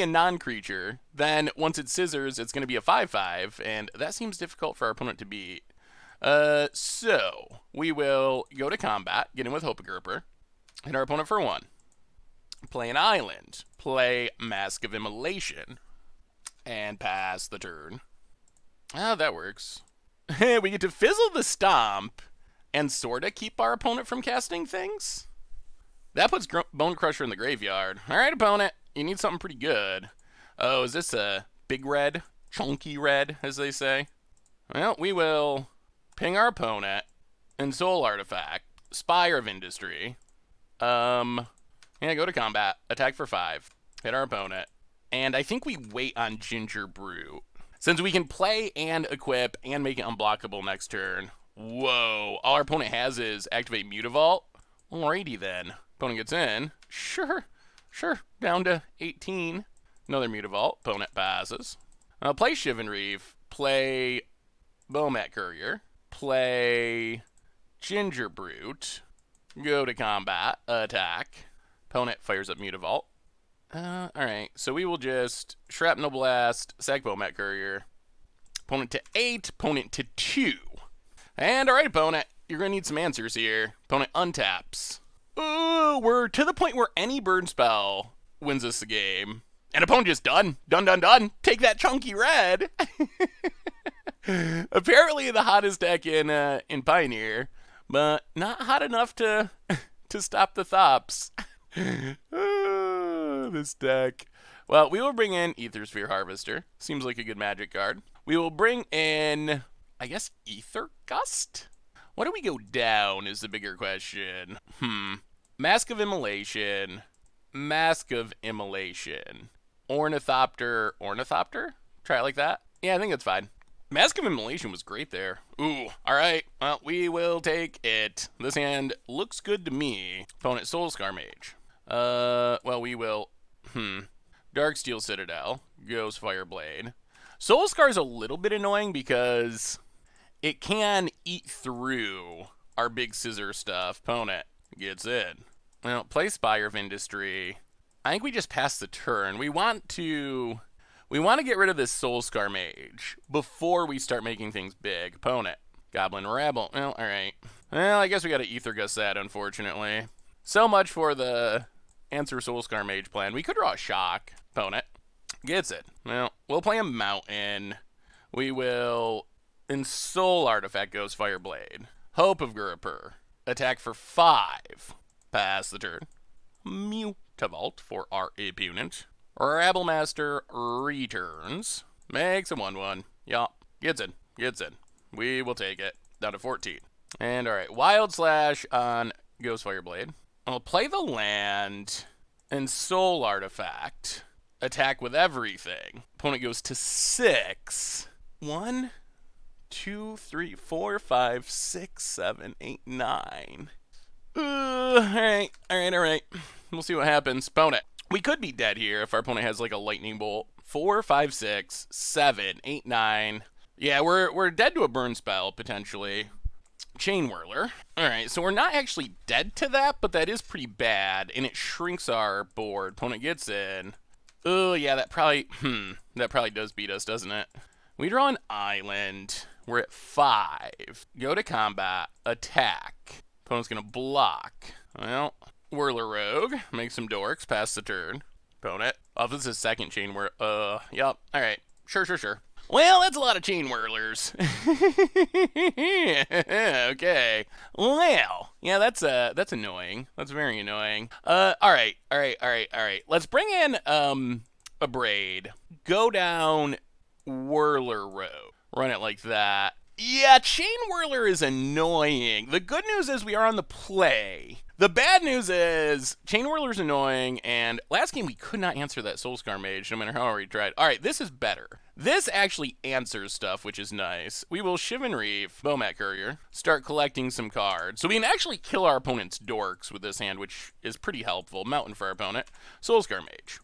non-creature. Then once it scissors, it's going to be a 5/5, and that seems difficult for our opponent to beat. So we will go to combat, get in with Hope of Gripper, hit our opponent for 1. Play an island, play Mask of Immolation, and pass the turn. Ah, that works. We get to fizzle the Stomp and sorta keep our opponent from casting things. That puts Bone Crusher in the graveyard. All right, opponent, you need something pretty good. Oh, is this a big red? Chunky red, as they say? Well, we will ping our opponent, Ensoul Artifact, Spire of Industry. Yeah, go to combat, attack for 5, hit our opponent, and I think we wait on Gingerbrute. Since we can play and equip and make it unblockable next turn. Whoa, all our opponent has is activate Mutavault? Alrighty then. Opponent gets in. Sure, down to 18. Another Mutavault, opponent passes. Play Shivan Reef, play Bomat Courier, play Gingerbrute, go to combat, attack. Opponent fires up Mutavault. Alright, so we will just Shrapnel Blast, sack Bomat Courier. Opponent to 8, opponent to 2. And alright, opponent, you're going to need some answers here. Opponent untaps. Ooh, we're to the point where any burn spell wins us the game. And opponent just done. Done. Take that chunky red. Apparently the hottest deck in Pioneer, but not hot enough to stop the Thops. This deck. Well, we will bring in Aethersphere Harvester. Seems like a good Magic card. We will bring in, I guess, Ether Gust? What do we go down is the bigger question. Mask of Immolation. Ornithopter? Try it like that? Yeah, I think that's fine. Mask of Immolation was great there. Ooh, alright. Well, we will take it. This hand looks good to me. Opponent Soulscar Mage. Well, we will... Darksteel Citadel. Goes Fireblade. Soulscar is a little bit annoying because it can eat through our big scissor stuff. Opponent gets in. Well, play Spire of Industry. I think we just pass the turn. We want to get rid of this Soulscar Mage before we start making things big. Opponent. Goblin Rabble. Well, alright. Well, I guess we gotta Ether Gust that, unfortunately. So much for the answer Soulscar Mage plan. We could draw a Shock. Opponent gets it. Well, we'll play a Mountain. We will... Ensoul Artifact goes Fireblade. Hope of Gripper. Attack for 5. Pass the turn. Mutavault for our opponent. Rabblemaster returns. Makes a 1/1. Yup. Gets in. We will take it. Down to 14. And alright. Wild Slash on Ghost Fireblade. I'll play the land. Ensoul Artifact. Attack with everything. Opponent goes to 6. 1, 2, 3, 4, 5, 6, 7, 8, 9. Alright. We'll see what happens. Opponent. We could be dead here if our opponent has like a lightning bolt. 4, 5, 6, 7, 8, 9. Yeah, we're dead to a burn spell, potentially. Chain Whirler. Alright, so we're not actually dead to that, but that is pretty bad, and it shrinks our board. Opponent gets in. Oh, yeah, that probably does beat us, doesn't it? We draw an island. We're at 5. Go to combat. Attack. Opponent's gonna block. Well, Whirler Rogue. Make some dorks. Pass the turn. Opponent. Oh, this is second chain whirler. Yep. Alright. Sure. Well, that's a lot of chain whirlers. Okay. Well, yeah, that's annoying. That's very annoying. Alright. Let's bring in, a braid. Go down Whirler Rogue. Run it like that. Yeah, Chain Whirler is annoying. The good news is we are on the play. The bad news is Chain Whirler's annoying, and last game we could not answer that Soulscar Mage, no matter how hard we tried. Alright, this is better. This actually answers stuff, which is nice. We will Shivan Reef, Bomat Courier, start collecting some cards. So we can actually kill our opponent's dorks with this hand, which is pretty helpful. Mountain for our opponent. Soulscar Mage.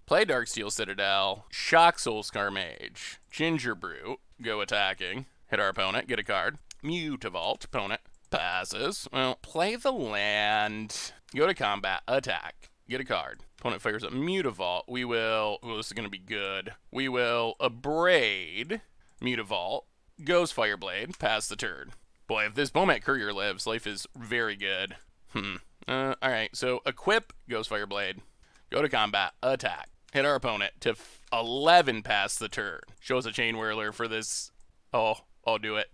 Play Darksteel Citadel. Shock Soulscar Mage. Gingerbrute. Go attacking. Hit our opponent. Get a card. Mutavault. Opponent. Passes. Well, play the land. Go to combat. Attack. Get a card. Opponent fires up Mutavault. We will... Oh, this is going to be good. We will Abrade. Mutavault. Goes Fireblade. Pass the turn. Boy, if this Bomat Courier lives, life is very good. Alright, so equip. Goes Fireblade. Go to combat. Attack. Hit our opponent to 11 past the turn. Shows a Chain Whirler for this. Oh, do it.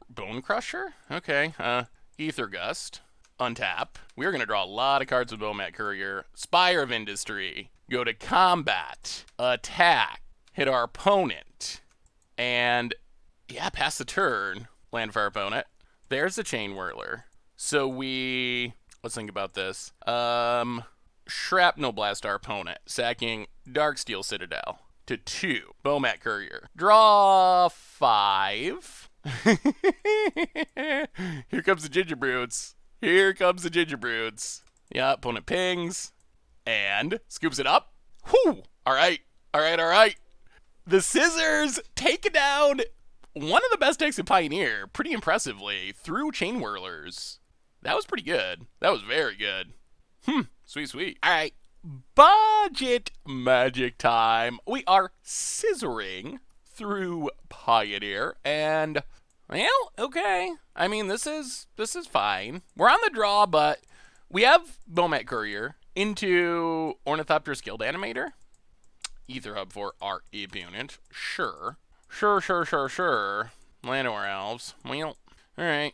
Bone Crusher? Okay. Ether Gust. Untap. We're going to draw a lot of cards with Bomat Courier. Spire of Industry. Go to combat. Attack. Hit our opponent. And, yeah, pass the turn. Land for our opponent. There's the Chain Whirler. So let's think about this. Shrapnel Blast our opponent, sacking Darksteel Citadel to 2. Bomat Courier. Draw 5. Here comes the Gingerbrutes. Yeah, opponent pings. And scoops it up. Whew! Alright. The Scissors take down one of the best decks in Pioneer, pretty impressively, through Chain Whirlers. That was pretty good. That was very good. Sweet. All right, budget magic time. We are scissoring through Pioneer, and, well, okay. I mean, this is fine. We're on the draw, but we have Bomat Courier into Ornithopter Skilled Animator. Ether Hub for our opponent. Sure. Llanowar Elves. Well, all right.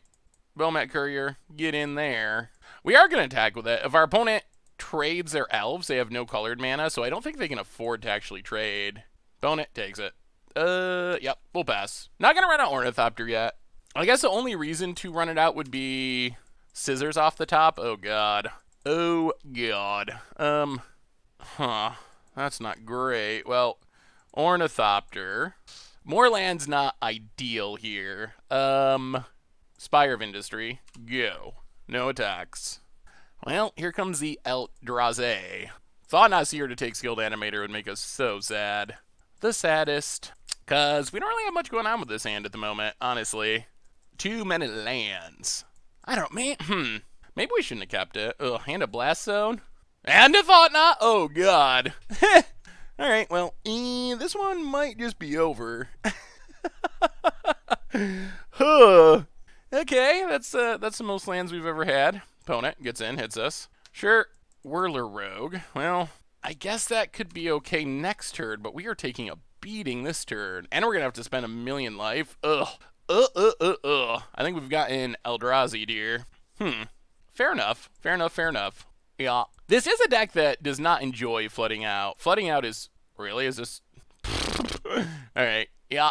Bomat Courier, get in there. We are going to attack with it. If our opponent trades their elves, they have no colored mana, so I don't think they can afford to actually trade. Opponent takes it. Yep, we'll pass. Not going to run out Ornithopter yet. I guess the only reason to run it out would be Scissors off the top. Oh, God. That's not great. Well, Ornithopter. More land's not ideal here. Spire of Industry. Go. No attacks. Well, here comes the Eldrazi. Thought not see her to take Skilled Animator would make us so sad. The saddest. Because we don't really have much going on with this hand at the moment, honestly. Too many lands. Maybe we shouldn't have kept it. Ugh, and a Blast Zone? And a Thought Knot? Oh, God. Alright, well, this one might just be over. Okay, that's the most lands we've ever had. Opponent gets in, hits us. Sure, Whirler Rogue. Well, I guess that could be okay next turn, but we are taking a beating this turn. And we're going to have to spend 1,000,000 life. Ugh. I think we've gotten Eldrazi, dear. Fair enough. Yeah. This is a deck that does not enjoy flooding out. Flooding out is... Really? Is this... Alright. Yeah.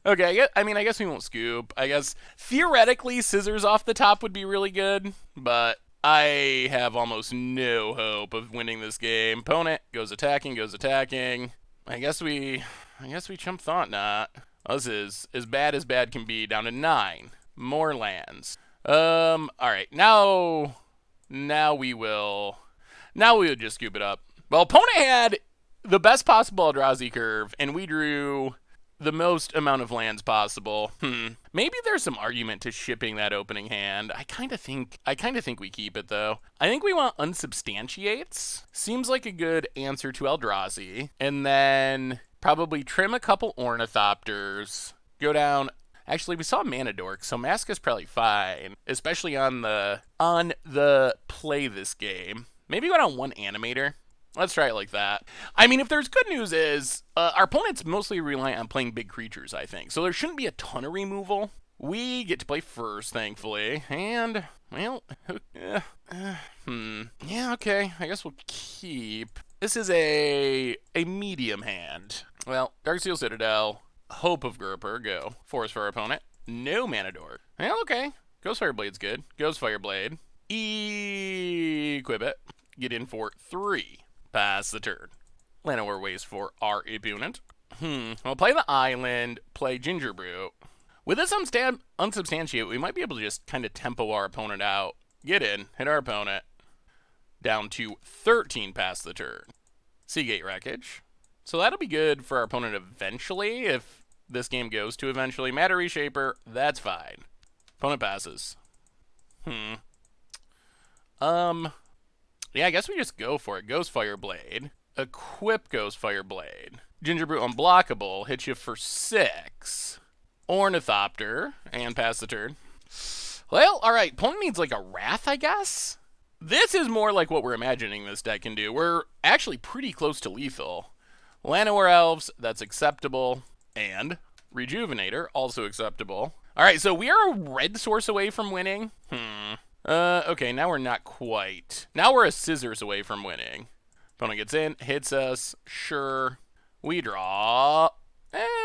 Okay, I guess we won't scoop. I guess, theoretically, Scissors off the top would be really good, but I have almost no hope of winning this game. Opponent goes attacking. I guess we chump Thought Knot. This is as bad can be, down to 9. More lands. Alright, now we will Now we would just scoop it up. Well, opponent had the best possible Eldrazi curve, and we drew the most amount of lands possible. Maybe there's some argument to shipping that opening hand. I kind of think we keep it though. I think we want unsubstantiates. Seems like a good answer to Eldrazi. And then probably trim a couple Ornithopters. Go down. Actually, we saw Mana Dork, so Mask is probably fine, especially on the play this game. Maybe go down one Animator. Let's try it like that. I mean, if there's good news is, our opponent's mostly reliant on playing big creatures, I think. So there shouldn't be a ton of removal. We get to play first, thankfully. And, well, yeah, okay. I guess we'll keep. This is a medium hand. Well, Darksteel Citadel, Hope of Gerper, go. Force for our opponent. No Mana Dork. Well, okay. Ghost Fireblade's good. Ghost Fireblade. Equip it. Get in for 3. Pass the turn. Llanowar Waste for our opponent. We'll play the island, play Gingerbrute. With this unsubstantiate, we might be able to just kind of tempo our opponent out. Get in, hit our opponent. Down to 13 past the turn. Seagate Wreckage. So that'll be good for our opponent eventually, if this game goes to eventually. Matter Reshaper, that's fine. Opponent passes. Yeah, I guess we just go for it. Ghost Fireblade. Equip Ghost Fireblade. Gingerbrute unblockable. Hit you for 6. Ornithopter. And pass the turn. Well, alright. Opponent needs like a Wrath, I guess? This is more like what we're imagining this deck can do. We're actually pretty close to lethal. Llanowar Elves, that's acceptable. And Rejuvenator, also acceptable. Alright, so we are a red source away from winning. Okay, now we're not quite. Now we're a scissors away from winning. Opponent gets in, hits us, sure. We draw.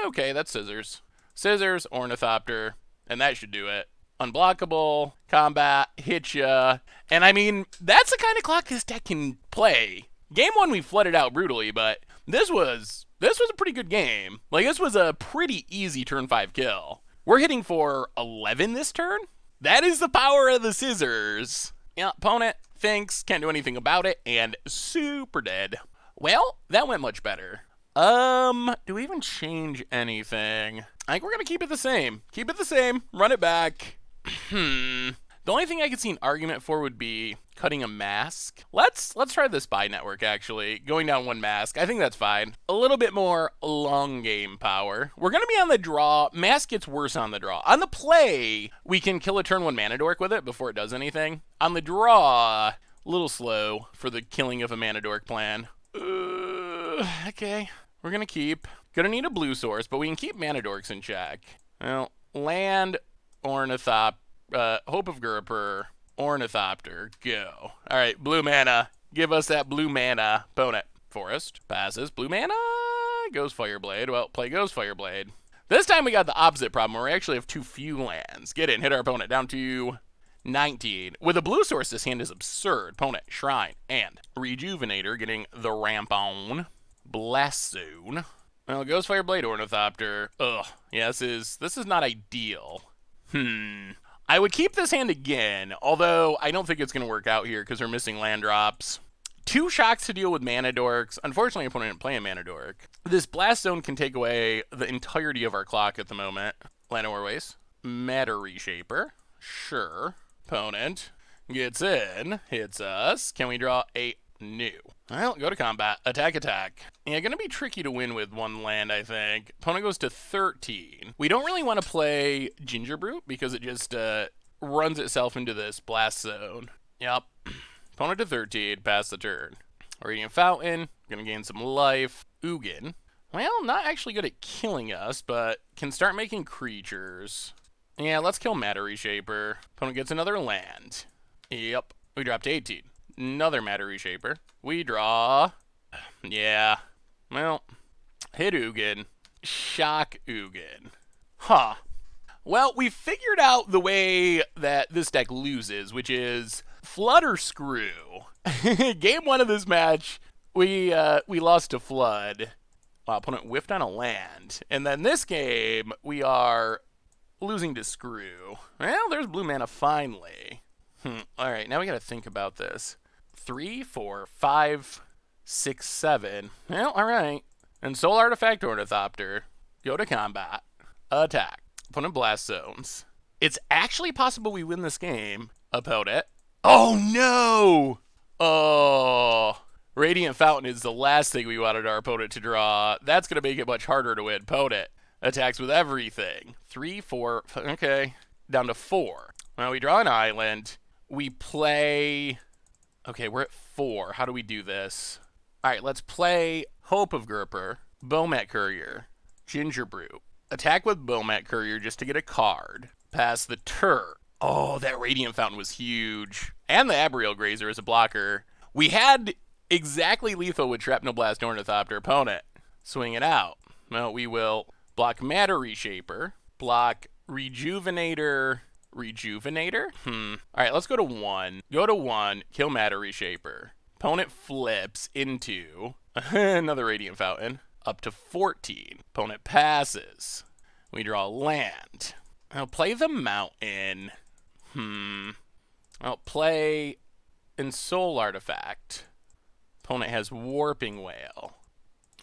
Okay, that's scissors. Scissors, Ornithopter, and that should do it. Unblockable, combat, hit ya. And I mean, that's the kind of clock this deck can play. Game 1 we flooded out brutally, but this was a pretty good game. Like, this was a pretty easy turn 5 kill. We're hitting for 11 this turn? That is the power of the scissors. Yeah, opponent thinks, can't do anything about it, and super dead. Well, that went much better. Do we even change anything? I think we're gonna keep it the same. Keep it the same, run it back. The only thing I could see an argument for would be cutting a mask. Let's try the spy network, actually. Going down one mask, I think that's fine. A little bit more long game power. We're going to be on the draw. Mask gets worse on the draw. On the play, we can kill a turn 1 Mana Dork with it before it does anything. On the draw, a little slow for the killing of a Mana Dork plan. Okay, we're going to keep. Gonna need a blue source, but we can keep Mana Dorks in check. Well, land, Ornithopter. Hope of Gerper, Ornithopter, go. Alright, blue mana. Give us that blue mana. Opponent. Forest. Passes. Blue mana. Goes Fireblade. Well, play Goes Fireblade. This time we got the opposite problem where we actually have too few lands. Get in. Hit our opponent. Down to 19. With a blue source, this hand is absurd. Opponent. Shrine. And Rejuvenator getting the ramp on. Blast Zone. Well, Goes Fireblade, Ornithopter. Ugh. Yeah, this is not ideal. I would keep this hand again, although I don't think it's going to work out here because we're missing land drops. 2 shocks to deal with Mana Dorks. Unfortunately, opponent didn't play a Mana Dork. This Blast Zone can take away the entirety of our clock at the moment. Llanowar Waste. Matter Reshaper. Sure. Opponent gets in, hits us. Can we draw a new? Well, go to combat. Attack, attack. Yeah, gonna be tricky to win with 1 land, I think. Opponent goes to 13. We don't really want to play Gingerbrute because it just runs itself into this blast zone. Yep. Opponent to 13. Pass the turn. Radiant Fountain. Gonna gain some life. Ugin. Well, not actually good at killing us, but can start making creatures. Yeah, let's kill Matter Reshaper. Opponent gets another land. Yep. We dropped to 18. Another Matter Reshaper. We draw. Yeah. Well, hit Ugin. Shock Ugin. Huh. Well, we figured out the way that this deck loses, which is flood or screw. Game 1 of this match, we lost to flood. Wow, opponent whiffed on a land. And then this game, we are losing to screw. Well, there's blue mana finally. Alright, now we gotta think about this. 3, 4, 5, 6, 7. Well, alright. Ensoul Artifact Ornithopter. Go to combat. Attack. Opponent blast zones. It's actually possible we win this game. Opponent. Oh no! Oh. Radiant Fountain is the last thing we wanted our opponent to draw. That's going to make it much harder to win. Opponent attacks with everything. 3, 4, okay. Down to 4. Now we draw an island. We play... Okay, we're at 4. How do we do this? Alright, let's play Hope of Gripper, Bowmat Courier, Gingerbrute. Attack with Bowmat Courier just to get a card. Pass the turn. Oh, that Radiant Fountain was huge. And the Arboreal Grazer as a blocker. We had exactly lethal with Shrapnel Blast Ornithopter. Opponent. Swing it out. Well, we will block Matter Reshaper. Block Rejuvenator. Rejuvenator? Alright, let's go to 1. Go to 1. Kill Matter Reshaper. Opponent flips into another Radiant Fountain. Up to 14. Opponent passes. We draw land. I'll play the mountain. I'll play Ensoul Artifact. Opponent has Warping Whale.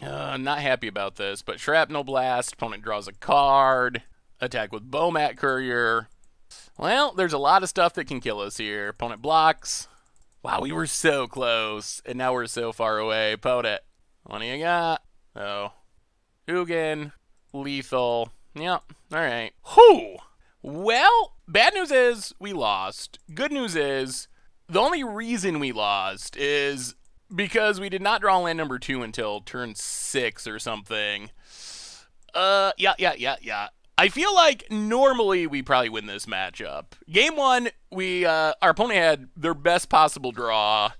Not happy about this, but Shrapnel Blast. Opponent draws a card. Attack with Bowmat Courier. Well, there's a lot of stuff that can kill us here. Opponent blocks. Wow, we were so close, and now we're so far away. Opponent. What do you got? Oh. Hugin. Lethal. Yep. Alright. Whew! Well, bad news is we lost. Good news is the only reason we lost is because we did not draw land number 2 until turn 6 or something. Yeah. I feel like normally we probably win this matchup. Game 1, our opponent had their best possible draw,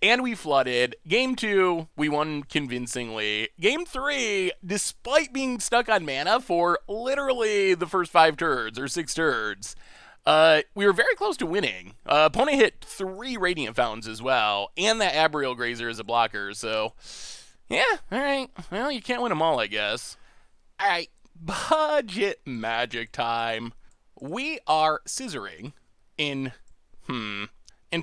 and we flooded. Game 2, we won convincingly. Game 3, despite being stuck on mana for literally the first 5 turns or 6 turns, we were very close to winning. Opponent hit 3 Radiant Fountains as well, and that Arboreal Grazer as a blocker, so yeah, alright. Well, you can't win them all, I guess. Alright. Budget magic time. We are scissoring in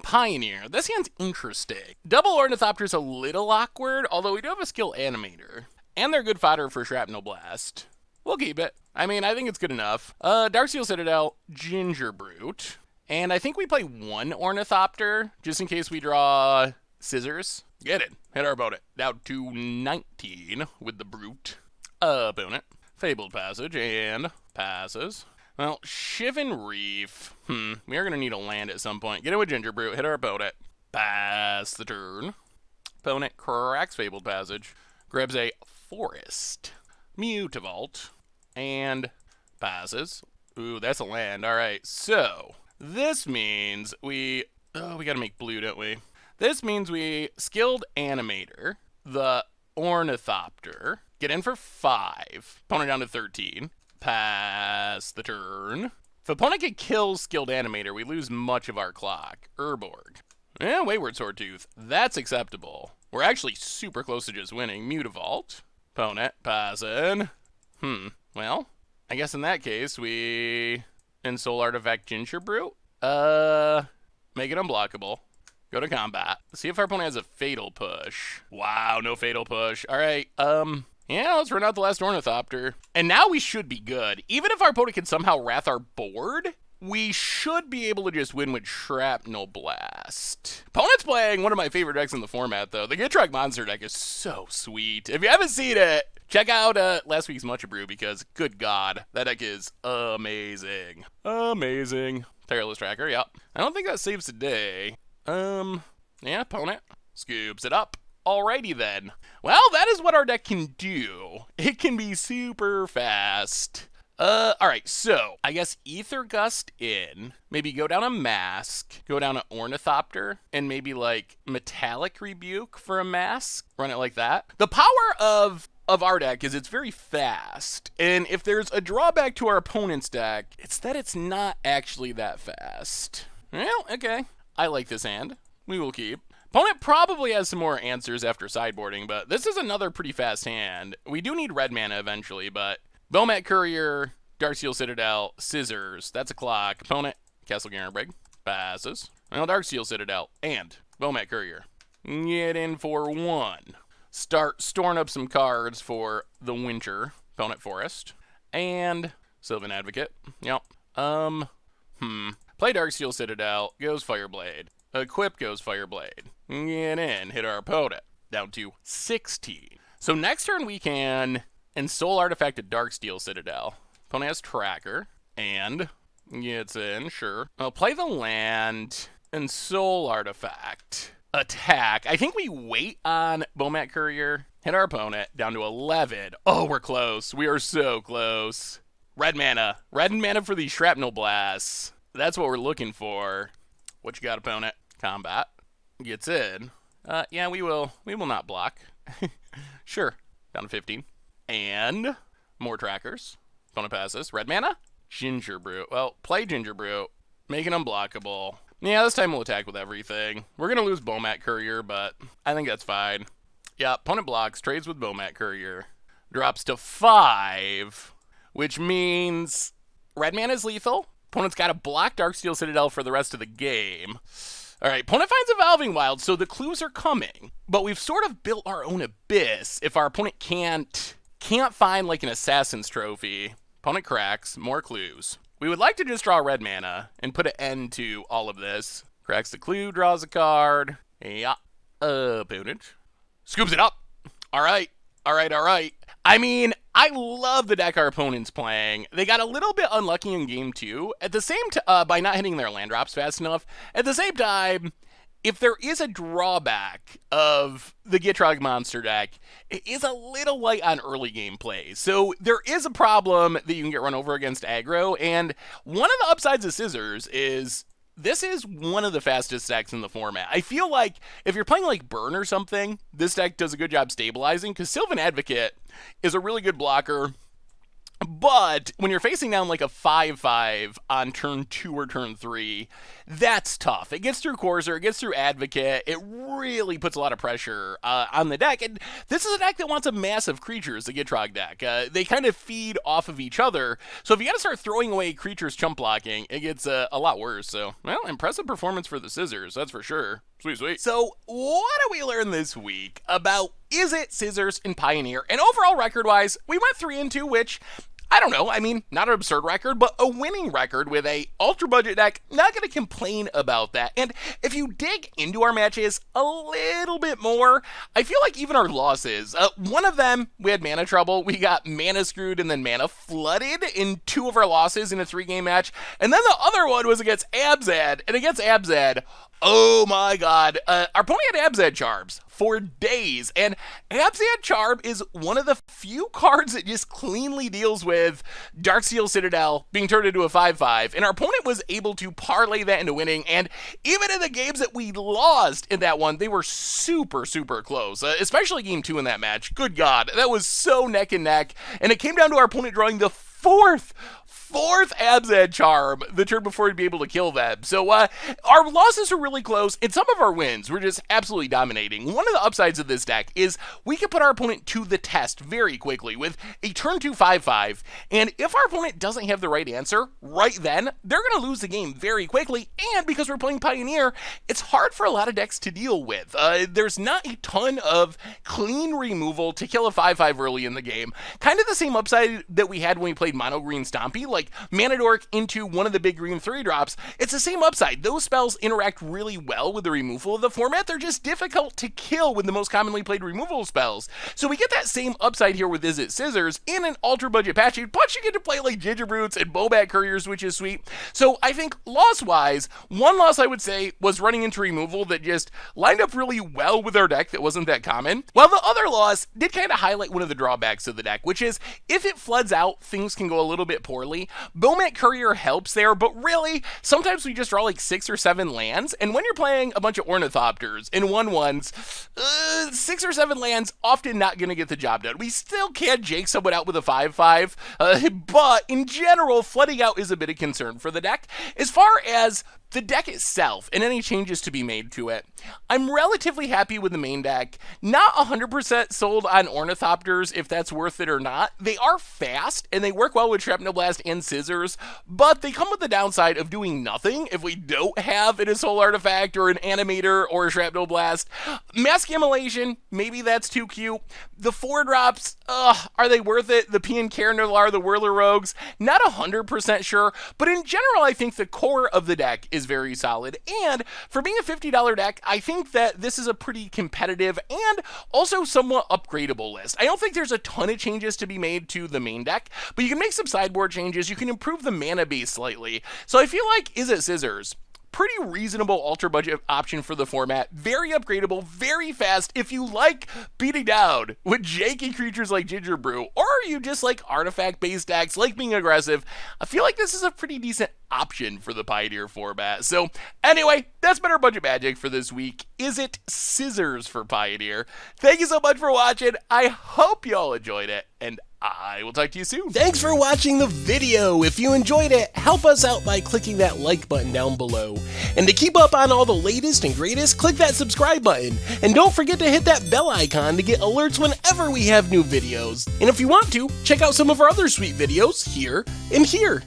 Pioneer. This hand's interesting. Double Ornithopter's a little awkward, although we do have a Skilled Animator. And they're good fodder for Shrapnel Blast. We'll keep it. I mean, I think it's good enough. Darksteel Citadel, Gingerbrute. And I think we play 1 Ornithopter, just in case we draw Scissors. Get it. Hit our opponent. Down to 19 with the Brute. Opponent. Fabled Passage, and passes. Well, Shivan Reef. We are going to need a land at some point. Get it with Gingerbrute, hit our opponent. Pass the turn. Opponent cracks Fabled Passage. Grabs a Forest. Mutavault. And passes. Ooh, that's a land. Alright, so this means we... Oh, we got to make blue, don't we? This means we Skilled Animator the Ornithopter. Get in for 5. Opponent down to 13. Pass the turn. If opponent can kill Skilled Animator, we lose much of our clock. Urborg. Yeah, Wayward Swordtooth. That's acceptable. We're actually super close to just winning. Mutavault. Opponent passing. Well, I guess in that case, we Ensoul Artifact Gingerbrute. Make it unblockable. Go to combat. See if our opponent has a Fatal Push. Wow, no Fatal Push. Alright, yeah, let's run out the last Ornithopter. And now we should be good. Even if our opponent can somehow wrath our board, we should be able to just win with Shrapnel Blast. Opponent's playing one of my favorite decks in the format, though. The Gitrog Monster deck is so sweet. If you haven't seen it, check out last week's Mucha Brew, because, good God, that deck is amazing. Amazing. Tireless Tracker, yep. I don't think that saves today. Yeah, opponent scoops it up. Alrighty then. Well, that is what our deck can do. It can be super fast. Alright, so I guess Ether Gust in, maybe go down a Mask, go down an Ornithopter, and maybe like Metallic Rebuke for a Mask. Run it like that. The power of our deck is it's very fast, and if there's a drawback to our opponent's deck, it's that it's not actually that fast. Well, okay. I like this hand. We will keep. Opponent probably has some more answers after sideboarding, but this is another pretty fast hand. We do need red mana eventually, but Bowmat Courier, Darksteel Citadel, Scissors. That's a clock. Opponent, Castle Garenbrig. Passes. Well, Darksteel Citadel, and Bowmat Courier. Get in for 1. Start storing up some cards for the winter. Opponent Forest. And Sylvan Advocate. Yep. Play Darksteel Citadel. Goes Fireblade. Equip goes Fireblade. Get in. Hit our opponent. Down to 16. So next turn we can Ensoul Artifact at Darksteel Citadel. Opponent has Tracker. And gets in, sure. I'll play the land. Ensoul Artifact. Attack. I think we wait on Bowmat Courier. Hit our opponent. Down to 11. Oh, we're close. We are so close. Red mana. Red mana for these Shrapnel Blasts. That's what we're looking for. What you got, opponent? Combat. Gets in. Yeah, we will not block. Sure. Down to 15. And more trackers. Opponent passes. Red mana? Gingerbrute. Well, play Gingerbrute. Make it unblockable. Yeah, this time we'll attack with everything. We're going to lose Bowmat Courier, but I think that's fine. Yeah, opponent blocks, trades with Bowmat Courier. Drops to 5, which means red mana is lethal. Opponent's got to block Darksteel Citadel for the rest of the game. All right, opponent finds Evolving Wild, so the clues are coming. But we've sort of built our own abyss if our opponent can't find like an Assassin's Trophy. Opponent cracks, more clues. We would like to just draw red mana and put an end to all of this. Cracks the clue, draws a card. Yeah. Opponent. Scoops it up. All right. I mean, I love the deck our opponent's playing. They got a little bit unlucky in game 2. At the same time, by not hitting their land drops fast enough. At the same time, if there is a drawback of the Gitrog monster deck, it is a little light on early game play. So there is a problem that you can get run over against aggro, and one of the upsides of Scissors is this is one of the fastest decks in the format. I feel like if you're playing like Burn or something, this deck does a good job stabilizing, because Sylvan Advocate is a really good blocker. But when you're facing down like a 5/5 on turn 2 or turn 3, that's tough. It gets through Courser, it gets through Advocate, it really puts a lot of pressure on the deck. And this is a deck that wants a massive creatures, the Gitrog deck. They kind of feed off of each other. So if you got to start throwing away creatures chump blocking, it gets a lot worse. So, well, impressive performance for the Scissors, that's for sure. Sweet. So, what did we learn this week about Izzet Scissors and Pioneer? And overall record-wise, we went 3-2, which, I don't know, I mean, not an absurd record, but a winning record with a ultra-budget deck. Not going to complain about that. And if you dig into our matches a little bit more, I feel like even our losses, one of them, we had mana trouble. We got mana screwed and then mana flooded in 2 of our losses in a 3-game match. And then the other one was against Abzad. And against Abzad, oh my god, our opponent had Abzad Charms for days, and Abzad Charm is one of the few cards that just cleanly deals with Darksteel Citadel being turned into a 5/5, and our opponent was able to parlay that into winning, and even in the games that we lost in that one, they were super close, especially game 2 in that match. Good god, that was so neck and neck, and it came down to our opponent drawing the fourth Abzad Charm the turn before he'd be able to kill them. So our losses are really close, and some of our wins were just absolutely dominating. One of the upsides of this deck is we can put our opponent to the test very quickly with a turn 2 5/5, and if our opponent doesn't have the right answer right then, they're going to lose the game very quickly, and because we're playing Pioneer, it's hard for a lot of decks to deal with. There's not a ton of clean removal to kill a 5/5 early in the game. Kind of the same upside that we had when we played Mono Green Stompy, like Mana Dork into one of the big green 3-drops. It's the same upside. Those spells interact really well with the removal of the format. They're just difficult to kill with the most commonly played removal spells. So we get that same upside here with Izzet Scissors in an ultra budget patch. Plus you get to play like Gingerbrutes and Bowmat Couriers, which is sweet. So I think loss-wise, one loss I would say was running into removal that just lined up really well with our deck that wasn't that common. While the other loss did kind of highlight one of the drawbacks of the deck, which is if it floods out, things can go a little bit poorly. Bowmat Courier helps there, but really, sometimes we just draw like 6 or 7 lands, and when you're playing a bunch of Ornithopters and 1/1s, 6 or 7 lands often not going to get the job done. We still can Jake someone out with a 5/5, but in general, flooding out is a bit of concern for the deck. As far as the deck itself and any changes to be made to it, I'm relatively happy with the main deck. Not 100% sold on Ornithopters if that's worth it or not. They are fast, and they work well with Shrapnel Blast and and Scissors, but they come with the downside of doing nothing if we don't have an Ensoul Artifact or an Animator or a Shrapnel Blast. Mask Immolation, maybe that's too cute. The 4-drops, are they worth it? The Pian Carnilar, the Whirler Rogues, not 100% sure, but in general I think the core of the deck is very solid, and for being a $50 deck, I think that this is a pretty competitive and also somewhat upgradable list. I don't think there's a ton of changes to be made to the main deck, but you can make some sideboard changes, you can improve the mana base slightly, so I feel like Izzet Scissors, pretty reasonable ultra budget option for the format, very upgradable, very fast if you like beating down with janky creatures like Gingerbrute, or you just like artifact based decks, like being aggressive. I feel like this is a pretty decent option for the Pioneer format. So anyway, that's been our budget magic for this week. Izzet Scissors for Pioneer. Thank you so much for watching. I hope you all enjoyed it, and I will talk to you soon. Thanks for watching the video. If you enjoyed it, help us out by clicking that like button down below. And to keep up on all the latest and greatest, click that subscribe button. And don't forget to hit that bell icon to get alerts whenever we have new videos. And if you want to, check out some of our other sweet videos here and here.